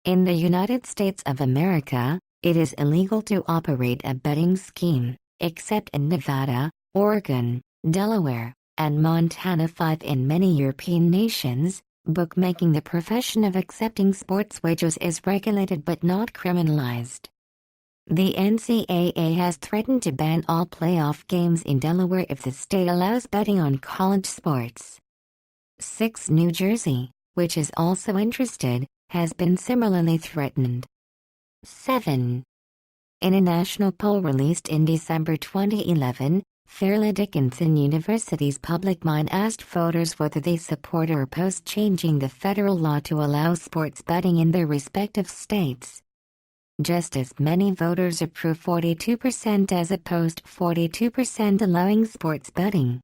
In the United States of America, it is illegal to operate a betting scheme, except in Nevada, Oregon, Delaware, and Montana. 5 In many European nations, bookmaking, the profession of accepting sports wagers, is regulated but not criminalized. The NCAA has threatened to ban all playoff games in Delaware if the state allows betting on college sports. 6 New Jersey, which is also interested, has been similarly threatened. 7. In a national poll released in December 2011, Fairleigh Dickinson University's PublicMind asked voters whether they support or oppose changing the federal law to allow sports betting in their respective states. Just as many voters approve, 42% as opposed 42% allowing sports betting.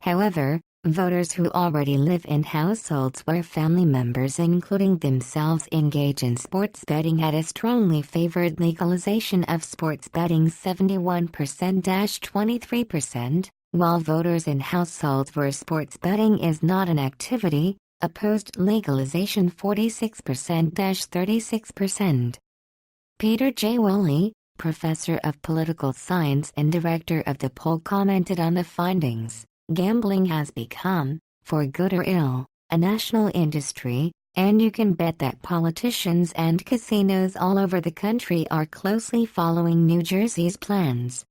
However, voters who already live in households where family members including themselves engage in sports betting had a strongly favored legalization of sports betting, 71%-23%, while voters in households where sports betting is not an activity opposed legalization, 46%-36%. Peter J. Woolley, professor of political science and director of the poll, commented on the findings. Gambling has become, for good or ill, a national industry, and you can bet that politicians and casinos all over the country are closely following New Jersey's plans.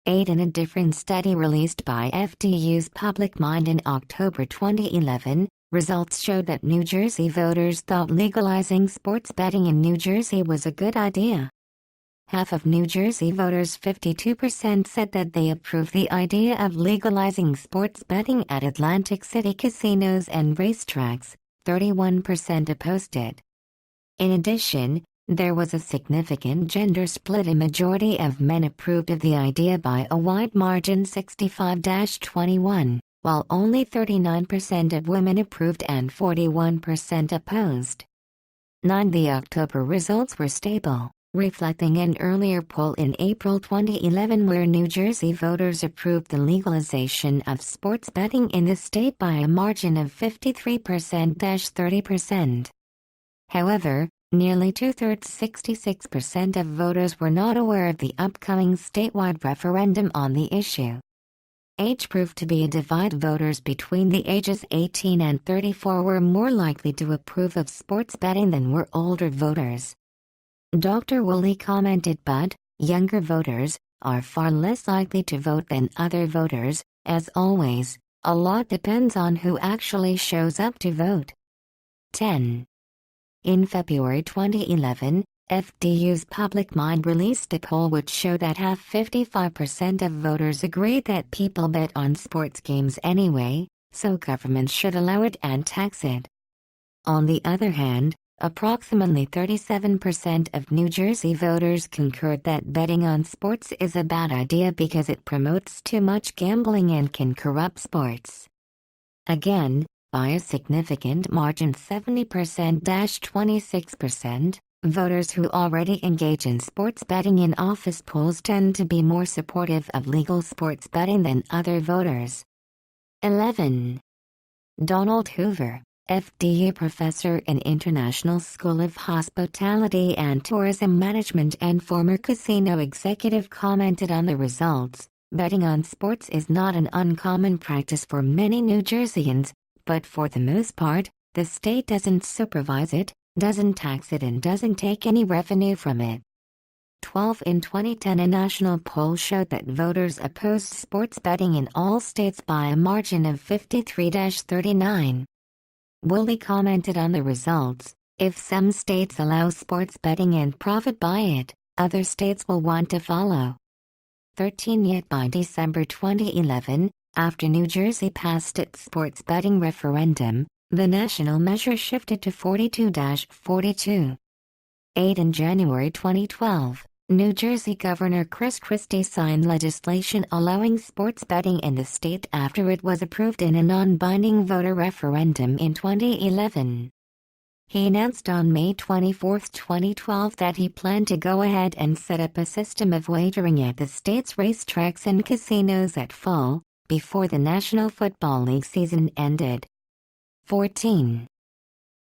8 In a different study released by FDU's PublicMind in October 2011, results showed that New Jersey voters thought legalizing sports betting in New Jersey was a good idea. Half of New Jersey voters, 52%, said that they approve the idea of legalizing sports betting at Atlantic City casinos and racetracks, 31% opposed it. In addition, there was a significant gender split. A majority of men approved of the idea by a wide margin, 65-21, while only 39% of women approved and 41% opposed. 9 The October results were stable, reflecting an earlier poll in April 2011 where New Jersey voters approved the legalization of sports betting in the state by a margin of 53%-30%. However, nearly two-thirds, 66% of voters, were not aware of the upcoming statewide referendum on the issue. Age proved to be a divide. Voters between the ages 18 and 34 were more likely to approve of sports betting than were older voters. Dr. Woolley commented, but younger voters are far less likely to vote than other voters. As always, a lot depends on who actually shows up to vote. 10. In February 2011, FDU's PublicMind released a poll which showed that 55% of voters agreed that people bet on sports games anyway, so governments should allow it and tax it. On the other hand, approximately 37% of New Jersey voters concurred that betting on sports is a bad idea because it promotes too much gambling and can corrupt sports. Again, by a significant margin, 70%-26%, voters who already engage in sports betting in office polls tend to be more supportive of legal sports betting than other voters. 11. Donald Hoover, FDU professor and International School of Hospitality and Tourism Management and former casino executive, commented on the results. Betting on sports is not an uncommon practice for many New Jerseyans, but for the most part, the state doesn't supervise it, doesn't tax it, and doesn't take any revenue from it. 12 In 2010, a national poll showed that voters opposed sports betting in all states by a margin of 53-39. Woolley commented on the results. If some states allow sports betting and profit by it, other states will want to follow. 13 Yet by December 2011, after New Jersey passed its sports betting referendum, the national measure shifted to 42-42. 8 In January 2012, New Jersey Governor Chris Christie signed legislation allowing sports betting in the state after it was approved in a non-binding voter referendum in 2011. He announced on May 24, 2012 that he planned to go ahead and set up a system of wagering at the state's racetracks and casinos at fall, before the National Football League season ended. 14.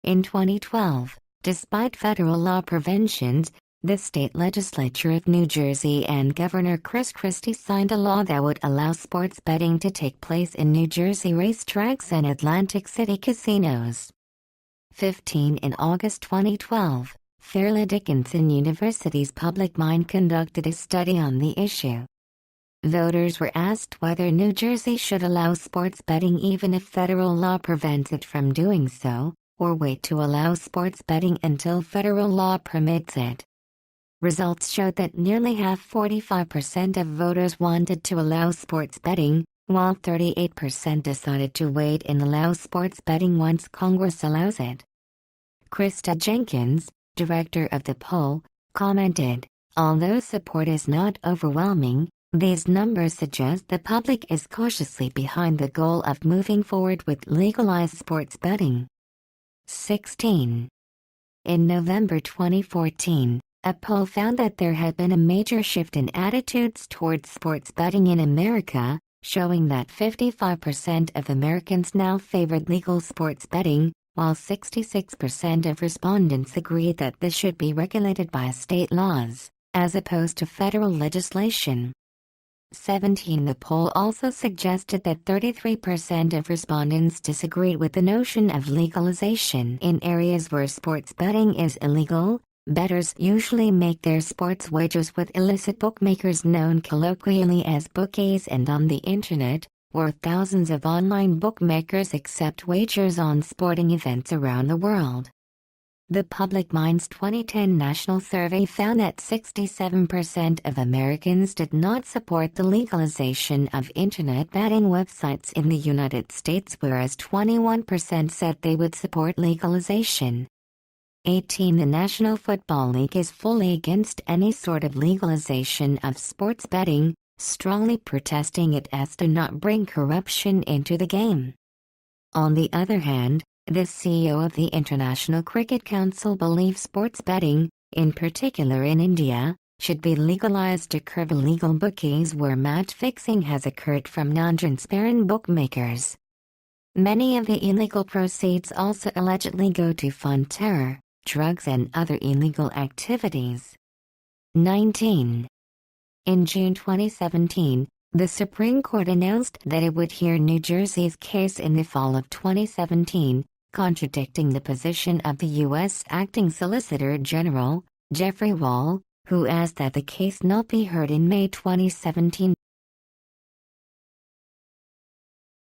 In 2012, Despite federal law preventions, the state legislature of New Jersey and Governor Chris Christie signed a law that would allow sports betting to take place in New Jersey racetracks and Atlantic City casinos. 15. In August 2012, Fairleigh Dickinson University's PublicMind conducted a study on the issue. Voters were asked whether New Jersey should allow sports betting even if federal law prevents it from doing so, or wait to allow sports betting until federal law permits it. Results showed that nearly half 45% of voters wanted to allow sports betting, while 38% decided to wait and allow sports betting once Congress allows it. Krista Jenkins, director of the poll, commented, "Although support is not overwhelming, these numbers suggest the public is cautiously behind the goal of moving forward with legalized sports betting." 16. In November 2014, a poll found that there had been a major shift in attitudes towards sports betting in America, showing that 55% of Americans now favored legal sports betting, while 66% of respondents agreed that this should be regulated by state laws, as opposed to federal legislation. 17. The poll also suggested that 33% of respondents disagreed with the notion of legalization in areas where sports betting is illegal. Bettors usually make their sports wagers with illicit bookmakers known colloquially as bookies, and on the internet, where thousands of online bookmakers accept wagers on sporting events around the world. The PublicMind's 2010 national survey found that 67% of Americans did not support the legalization of internet betting websites in the United States, whereas 21% said they would support legalization. 18. The National Football League is fully against any sort of legalization of sports betting, strongly protesting it as to not bring corruption into the game. On the other hand, the CEO of the International Cricket Council believes sports betting, in particular in India, should be legalized to curb illegal bookies where match fixing has occurred from non-transparent bookmakers. Many of the illegal proceeds also allegedly go to fund terror, drugs and other illegal activities. 19. In June 2017, the Supreme Court announced that it would hear New Jersey's case in the fall of 2017, contradicting the position of the U.S. Acting Solicitor General, Jeffrey Wall, who asked that the case not be heard in May 2017